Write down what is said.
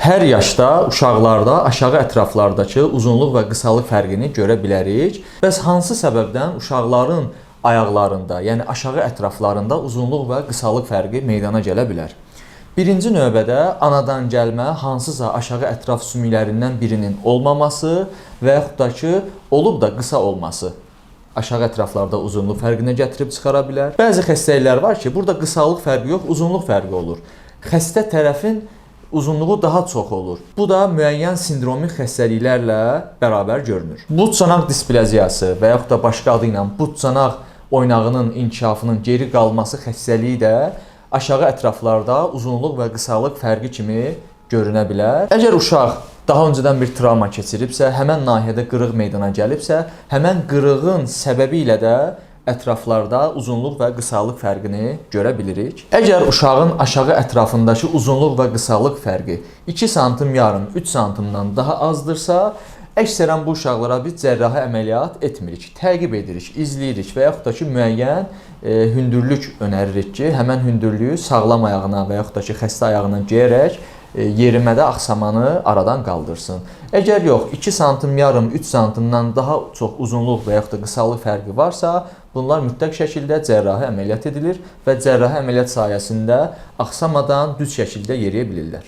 Hər yaşda uşaqlarda aşağı ətraflardakı uzunluq və qısalıq fərqini görə bilərik. Bəs hansı səbəbdən uşaqların ayaqlarında, yəni aşağı ətraflarında uzunluq və qısalıq fərqi meydana gələ bilər? Birinci növbədə anadan gəlmə hansısa aşağı ətraf sümüklərindən birinin olmaması və yaxud da ki, olub da qısa olması aşağı ətraflarda uzunluq fərqinə gətirib çıxara bilər. Bəzi xəstəliklər var ki, burada qısalıq fərqi yox, uzunluq fərqi olur. Xəstə tərəfin uzunluğu daha çox olur. Bu da müəyyən sindromik xəstəliklərlə bərabər görünür. But çanaq displaziyası və yaxud da başqa adı ilə but çanaq oynağının inkişafının geri qalması xəstəliyi də aşağı ətraflarda uzunluq və qısalıq fərqi kimi görünə bilər. Əgər uşaq daha öncədən bir travma keçiribsə, həmən nahiyədə qırıq meydana gəlibsə, həmən qırığın səbəbi ilə də ətraflarda uzunluq və qısalıq fərqini görə bilirik. Əgər uşağın aşağı ətrafındakı uzunluq və qısalıq fərqi 2 sm yarım 3 sm-dan daha azdırsa, əksərən bu uşaqlara biz cərrahi əməliyyat etmirik, təqib edirik, izləyirik və yaxud da ki, müəyyən hündürlük önəririk ki, həmən hündürlüyü sağlam ayağına və yaxud da ki, xəstə ayağına geyərək yerimədə axsamanı aradan qaldırsın. Əgər yox, 2 sm yarım 3 sm-dan daha çox uzunluq və yaxud da qısalıq fərqi varsa, bunlar mütləq şəkildə cərrahi əməliyyat edilir və cərrahi əməliyyat sayəsində axsamadan düz şəkildə yeriyə bilirlər.